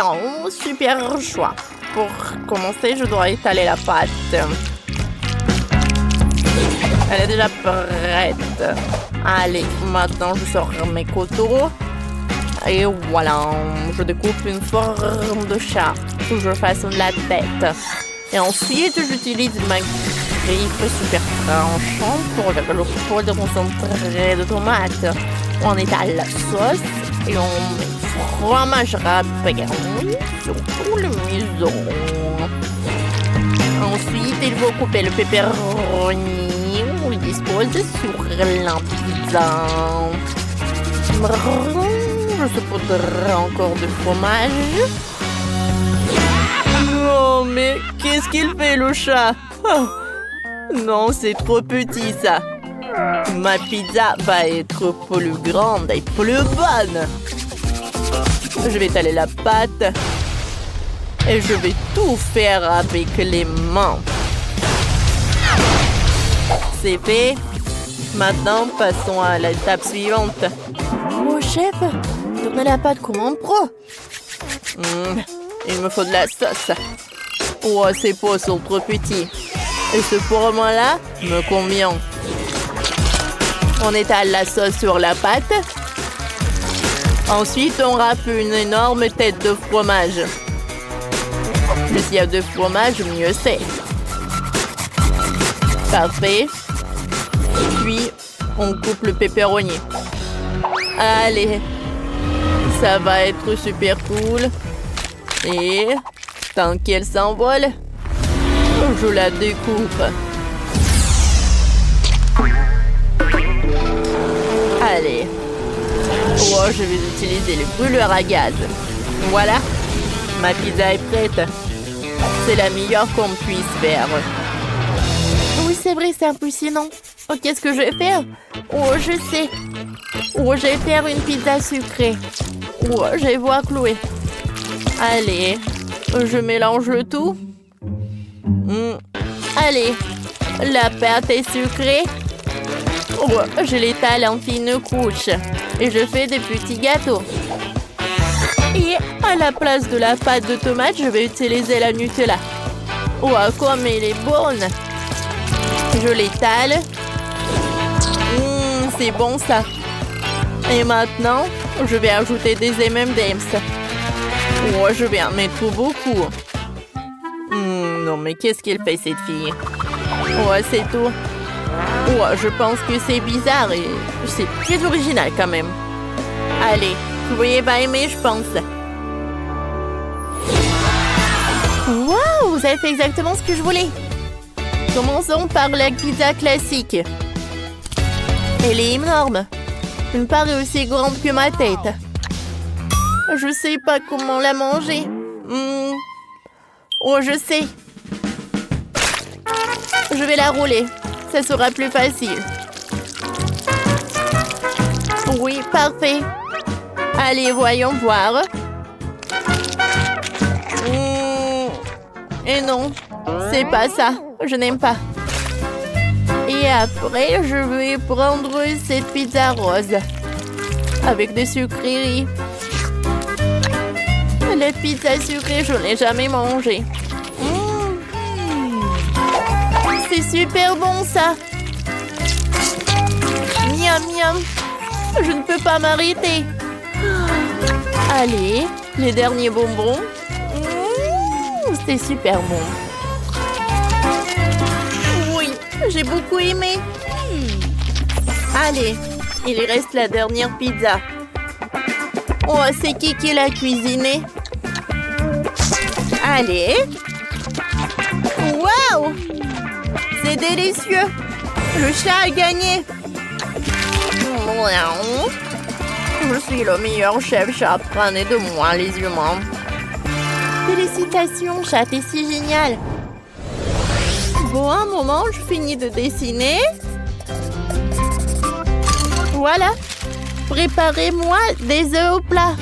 Oh, super choix. Pour commencer, je dois étaler la pâte. Elle est déjà prête. Allez, maintenant je sors mes couteaux. Et voilà, je découpe une forme de chat. Je façonne la tête. Et ensuite, j'utilise ma griffe super tranchante pour le poudre concentré de tomate. On étale la sauce et on met fromage râpé sur tout le museau. Ensuite, il faut couper le pepperoni. On le dispose sur la pizza. Je saupoudrerai encore du fromage. Oh, mais qu'est-ce qu'il fait, le chat? Oh, non, c'est trop petit, ça. Ma pizza va être plus grande et plus bonne. Je vais étaler la pâte. Et je vais tout faire avec les mains. C'est fait. Maintenant, passons à l'étape suivante. Oh, chef, tournez la pâte comme un pro. Il me faut de la sauce. Oh, ces pots sont trop petits. Et ce format-là me convient. On étale la sauce sur la pâte. Ensuite, on râpe une énorme tête de fromage. Plus il y a de fromage, mieux c'est. Parfait. Puis, on coupe le pepperoni. Allez, ça va être super cool. Et, tant qu'elle s'envole, je la découpe. Allez. Oh, je vais utiliser le brûleur à gaz. Voilà, ma pizza est prête. C'est la meilleure qu'on puisse faire. Oui, c'est vrai, c'est impressionnant. Oh, qu'est-ce que je vais faire? Oh, je sais. Oh, je vais faire une pizza sucrée. Oh, je vais voir Chloé. Allez, je mélange le tout. Allez, la pâte est sucrée. Oh, je l'étale en fines couches. Et je fais des petits gâteaux. Et à la place de la pâte de tomate, je vais utiliser la Nutella. Oh, comme elle est bonne. Je l'étale. C'est bon ça. Et maintenant, je vais ajouter des M&M's. Oh, je vais en mettre beaucoup. Non, mais qu'est-ce qu'elle fait cette fille? Oh, c'est tout. Oh, je pense que c'est bizarre et c'est très original quand même. Allez, Chloé va aimer, je pense. Waouh, vous avez fait exactement ce que je voulais. Commençons par la pizza classique. Elle est énorme. Une part est aussi grande que ma tête. Je sais pas comment la manger. Oh, je sais. Je vais la rouler. Ça sera plus facile. Oui, parfait. Allez, voyons voir. Et non, c'est pas ça. Je n'aime pas. Et après, je vais prendre cette pizza rose. Avec des sucreries. La pizza sucrée, je n'ai jamais mangé. C'est super bon, ça. Miam, miam. Je ne peux pas m'arrêter. Allez, les derniers bonbons. C'est super bon. Oui, j'ai beaucoup aimé. Allez, il reste la dernière pizza. Oh, c'est qui l'a cuisinée? Allez. Waouh! C'est délicieux. Le chat a gagné. Je suis le meilleur chef chat. Prenez de moi, les humains. Félicitations, chat, t'es si génial. Bon, un moment, je finis de dessiner. Voilà. Préparez-moi des œufs au plat.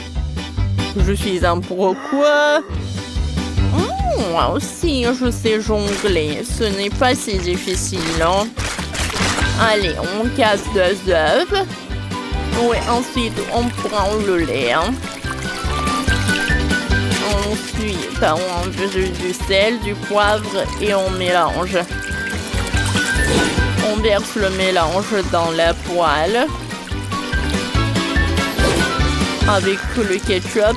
Je suis un pro quoi? Moi aussi, je sais jongler. Ce n'est pas si difficile, hein? Allez, on casse 2 œufs. Oui, ensuite, on prend le lait. Hein? Puis, on veut du sel, du poivre et on mélange. On verse le mélange dans la poêle. Avec le ketchup,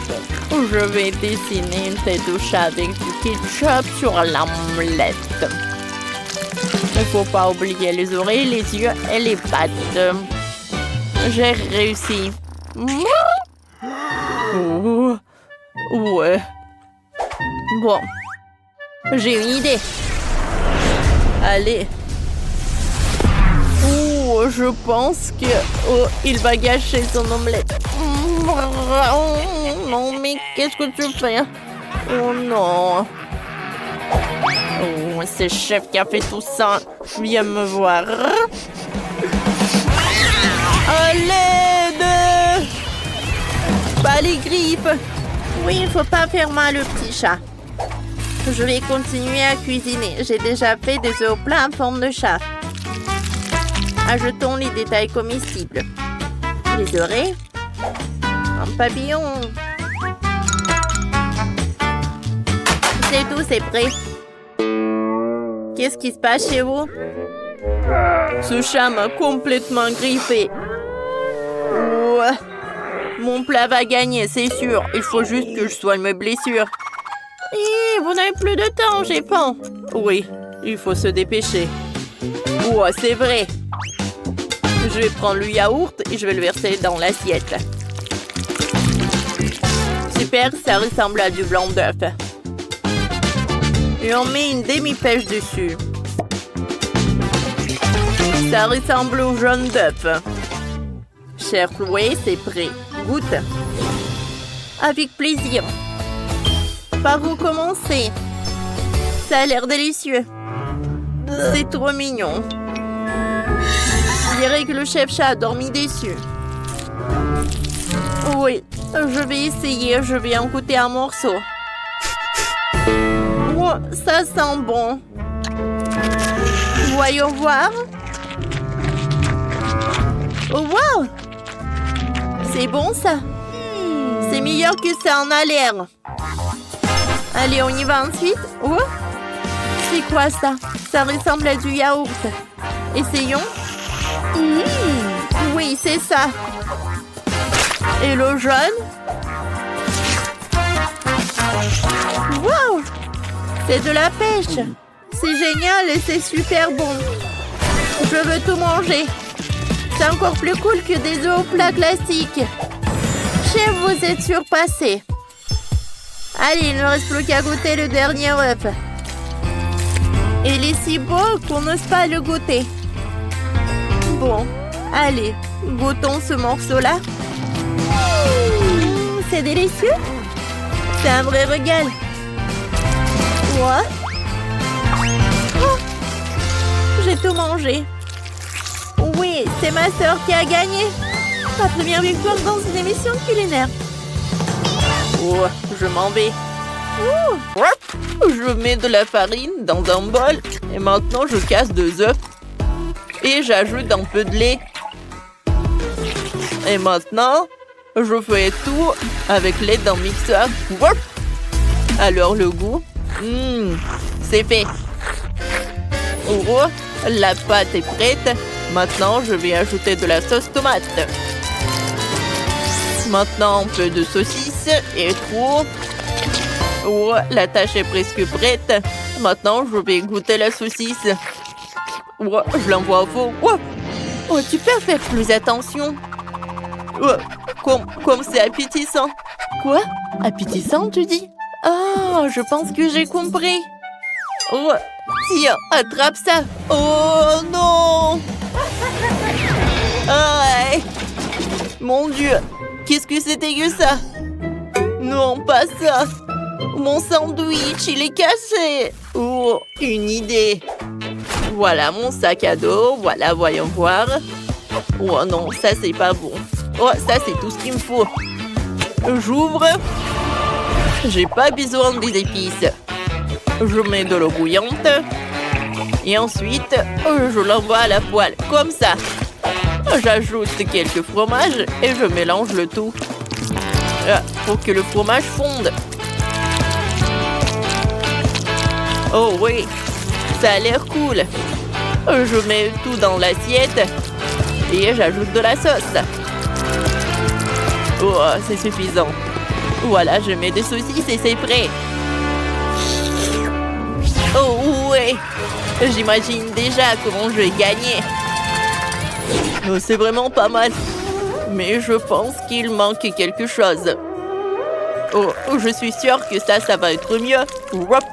je vais dessiner une tête de chat avec du ketchup sur l'omelette. Il ne faut pas oublier les oreilles, les yeux et les pattes. J'ai réussi. Oh, ouais. Bon, j'ai une idée. Allez. Oh, je pense que... Oh, il va gâcher son omelette. Non, mais qu'est-ce que tu fais? Oh non. Oh, c'est le chef qui a fait tout ça. Viens me voir. À l'aide! Pas les grippes. Oui, il faut pas faire mal au petit chat. Je vais continuer à cuisiner. J'ai déjà fait des œufs au plat en forme de chat. Ajoutons les détails comestibles. Les oreilles. Un papillon. C'est tout, c'est prêt. Qu'est-ce qui se passe chez vous? Ce chat m'a complètement griffé. Ouais. Mon plat va gagner, c'est sûr. Il faut juste que je soigne mes blessures. Et vous n'avez plus de temps, j'ai faim. Oui, il faut se dépêcher. Ouais, c'est vrai. Je vais prendre le yaourt et je vais le verser dans l'assiette. Super, ça ressemble à du blanc d'œuf. Et on met une demi-pêche dessus. Ça ressemble au jaune d'œuf. Cher Chloé, c'est prêt. Goûte. Avec plaisir. Par où commencer? Ça a l'air délicieux. C'est trop mignon. Je dirais que le chef chat a dormi dessus. Oui, je vais essayer. Je vais en goûter un morceau. Oh, ça sent bon. Voyons voir. Oh, wow! C'est bon, ça. C'est meilleur que ça en a l'air. Allez, on y va ensuite. Oh! C'est quoi, ça? Ça ressemble à du yaourt. Essayons. Oui, c'est ça. Et le jaune? Wow! C'est de la pêche. C'est génial et c'est super bon. Je veux tout manger. C'est encore plus cool que des œufs au plat classiques. Chef, vous êtes surpassé. Allez, il ne reste plus qu'à goûter le dernier œuf. Et il est si beau qu'on n'ose pas le goûter. Bon, allez, goûtons ce morceau-là. C'est délicieux. C'est un vrai régal. Quoi? Oh, j'ai tout mangé. Oui, c'est ma sœur qui a gagné. Ma première victoire dans une émission culinaire. Oh, je m'en vais. Je mets de la farine dans un bol et maintenant je casse 2 œufs. Et j'ajoute un peu de lait. Et maintenant, je fais tout avec l'aide d'un mixeur. Alors le goût, c'est fait. Oh, la pâte est prête. Maintenant, je vais ajouter de la sauce tomate. Maintenant, un peu de saucisse et trop. Oh, la tâche est presque prête. Maintenant, je vais goûter la saucisse. Oh, je l'envoie au four. Oh, tu peux faire plus attention. Oh, comme c'est appétissant. Quoi? Appétissant, tu dis? Ah, je pense que j'ai compris. Oh, tiens, attrape ça. Oh non! Ah, mon Dieu, qu'est-ce que c'était que ça? Non, pas ça. Mon sandwich, il est cassé. Oh, une idée. Voilà mon sac à dos. Voilà, voyons voir. Oh non, ça c'est pas bon. Oh, ça c'est tout ce qu'il me faut. J'ouvre. J'ai pas besoin des épices. Je mets de l'eau bouillante. Et ensuite, je l'envoie à la poêle, comme ça. J'ajoute quelques fromages et je mélange le tout. Pour que le fromage fonde. Oh oui, ça a l'air cool. Je mets tout dans l'assiette et j'ajoute de la sauce. Oh, c'est suffisant. Voilà, je mets des saucisses et c'est prêt. Oh ouais, j'imagine déjà comment je vais gagner. Oh, c'est vraiment pas mal. Mais je pense qu'il manque quelque chose. Oh, je suis sûre que ça va être mieux. Whoop.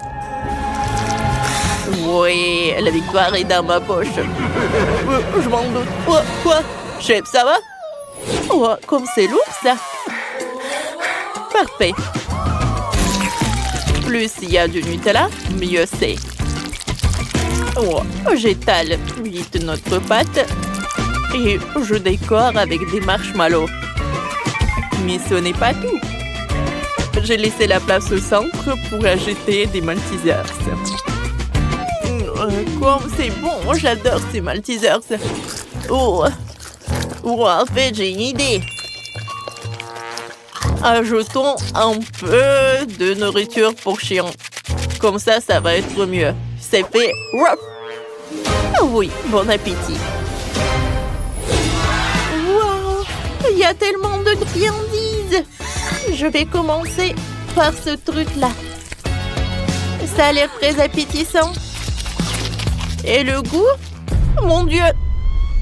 Oui, la victoire est dans ma poche. Je m'en doute. Oh, quoi? Chef, ça va? Oh, comme c'est lourd, ça. Parfait. Plus il y a du Nutella, mieux c'est. Oh, j'étale vite notre pâte et je décore avec des marshmallows. Mais ce n'est pas tout. J'ai laissé la place au centre pour ajouter des Maltesers. Comme c'est bon, j'adore ces Maltesers. Oh, en fait, j'ai une idée. Ajoutons un peu de nourriture pour chien. Comme ça va être mieux. C'est fait. Ah oui, bon appétit. Wow, il y a tellement de friandises. Je vais commencer par ce truc-là. Ça a l'air très appétissant. Et le goût? Mon Dieu!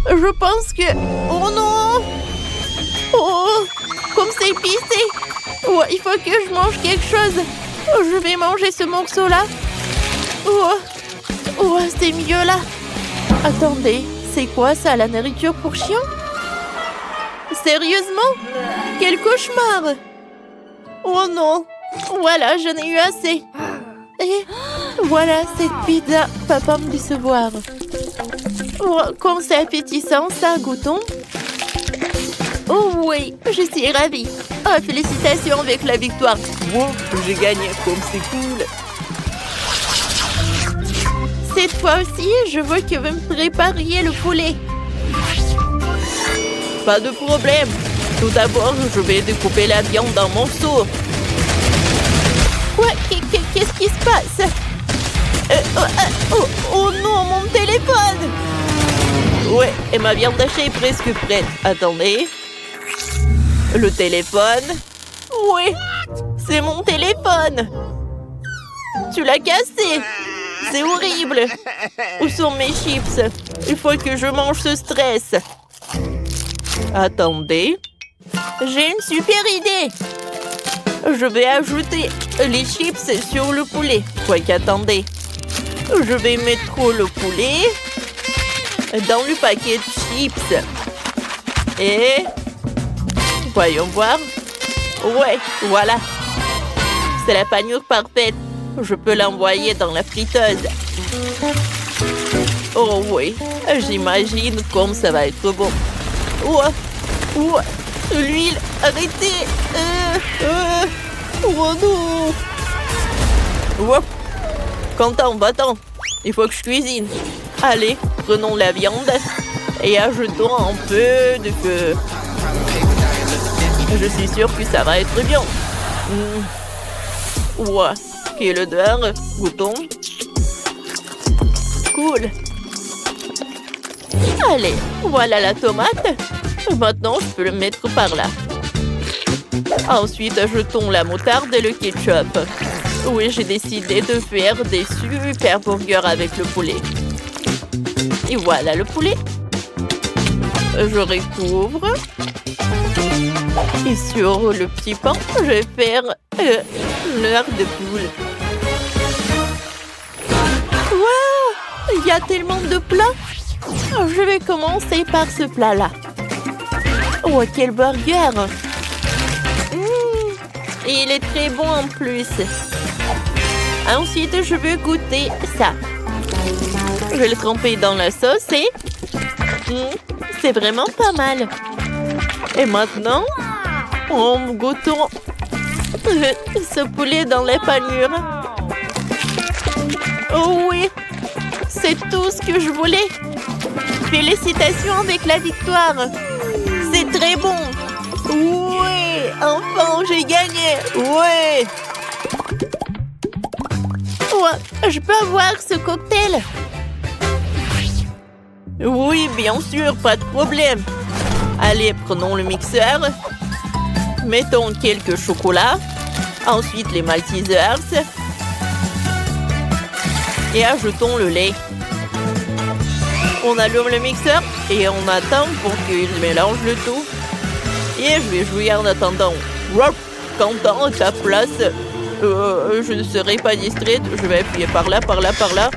Je pense que... Oh non! Oh! Comme c'est épicé! Oh, il faut que je mange quelque chose. Oh, je vais manger ce morceau-là. Oh, c'est mieux là. Attendez, c'est quoi ça, la nourriture pour chien? Sérieusement? Quel cauchemar! Oh non! Voilà, j'en ai eu assez. Et voilà, cette pizza va pas me décevoir. Oh, comme c'est appétissant, ça, goûtons. Oh oui, je suis ravie. Oh, félicitations avec la victoire. Wow, j'ai gagné, comme c'est cool. Cette fois aussi, je veux que vous me prépariez le poulet. Pas de problème. Tout d'abord, je vais découper la viande en morceaux. Quoi? Qu'est-ce qui se passe? Oh non, mon téléphone! Ouais, et ma viande hachée est presque prête. Attendez. Le téléphone. Ouais, c'est mon téléphone. Tu l'as cassé. C'est horrible. Où sont mes chips? Il faut que je mange ce stress. Attendez. J'ai une super idée. Je vais ajouter les chips sur le poulet. Quoi qu'attendez. Je vais mettre le poulet dans le paquet de chips. Et... voyons voir. Ouais, voilà. C'est la panure parfaite. Je peux l'envoyer dans la friteuse. Oh oui, j'imagine comme ça va être bon. L'huile, arrêtez. Oh non. Content, va-t'en. Il faut que je cuisine. Allez, prenons la viande et ajoutons un peu de feu. Je suis sûre que ça va être bien. Quelle odeur. Goûtons. Cool. Allez, voilà la tomate. Maintenant, je peux le mettre par là. Ensuite, ajoutons la moutarde et le ketchup. Oui, j'ai décidé de faire des super burgers avec le poulet. Et voilà le poulet. Je recouvre. Et sur le petit pan, je vais faire l'heure de poule. Waouh! Il y a tellement de plats. Je vais commencer par ce plat-là. Oh, quel burger! Et il est très bon en plus. Ensuite, je vais goûter ça. Je vais le tremper dans la sauce et... c'est vraiment pas mal. Et maintenant, goûtons ce poulet dans les panures. Oh oui, c'est tout ce que je voulais. Félicitations avec la victoire. C'est très bon. Ouais, enfin j'ai gagné. Ouais. Oh, je peux avoir ce cocktail? Oui, bien sûr, pas de problème. Allez, prenons le mixeur. Mettons quelques chocolats. Ensuite, les Maltesers. Et ajoutons le lait. On allume le mixeur et on attend pour qu'il mélange le tout. Et je vais jouer en attendant. Quentin, ta place. Je ne serai pas distraite. Je vais appuyer par là, par là, par là.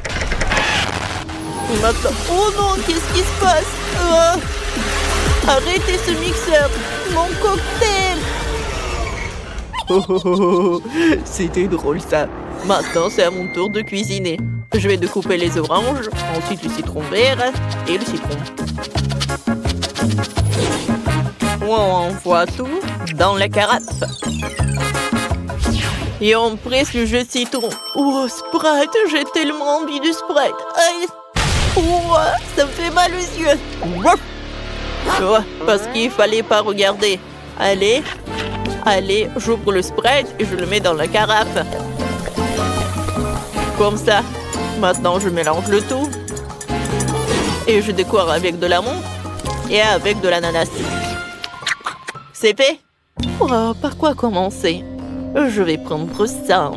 Maintenant... Oh non, qu'est-ce qui se passe? Arrêtez ce mixeur. Mon cocktail. Oh, c'était drôle ça. Maintenant, c'est à mon tour de cuisiner. Je vais découper les oranges, ensuite le citron vert et le citron. On envoie tout dans la carafe. Et on presse le jus de citron. Oh, Sprite, j'ai tellement envie de Sprite. Aïe. Oh, ça me fait mal aux yeux. Oh, parce qu'il fallait pas regarder. Allez, j'ouvre le Sprite et je le mets dans la carafe. Comme ça. Maintenant, je mélange le tout. Et je décore avec de la menthe et avec de l'ananas. C'est fait. Oh, par quoi commencer? Je vais prendre ça.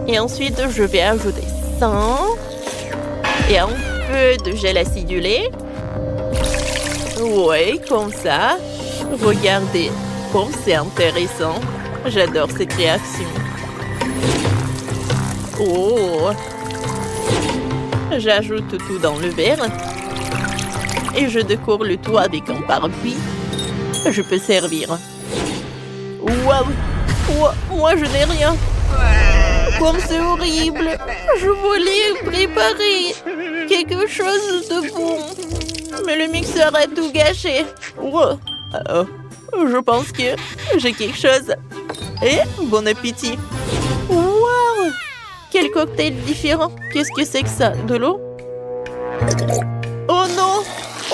Et ensuite, je vais ajouter ça. Et un peu de gel acidulé. Ouais, comme ça. Regardez, comme c'est intéressant. J'adore ces créations. Oh! J'ajoute tout dans le verre. Et je décore le tout avec un parapluie. Je peux servir. Waouh! Moi, je n'ai rien. Comme c'est horrible. Je voulais préparer quelque chose de bon. Mais le mixeur a tout gâché. Je pense que j'ai quelque chose. Et bon appétit. Waouh! Quel cocktail différent. Qu'est-ce que c'est que ça? De l'eau? Oh non!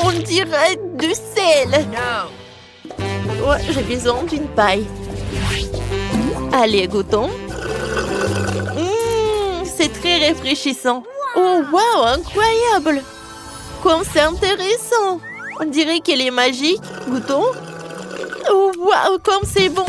On dirait du sel. Ouais, j'ai besoin d'une paille. Allez, goûtons. C'est très rafraîchissant. Oh, waouh, incroyable! Comme c'est intéressant. On dirait qu'elle est magique. Goûtons. Oh, waouh, comme c'est bon.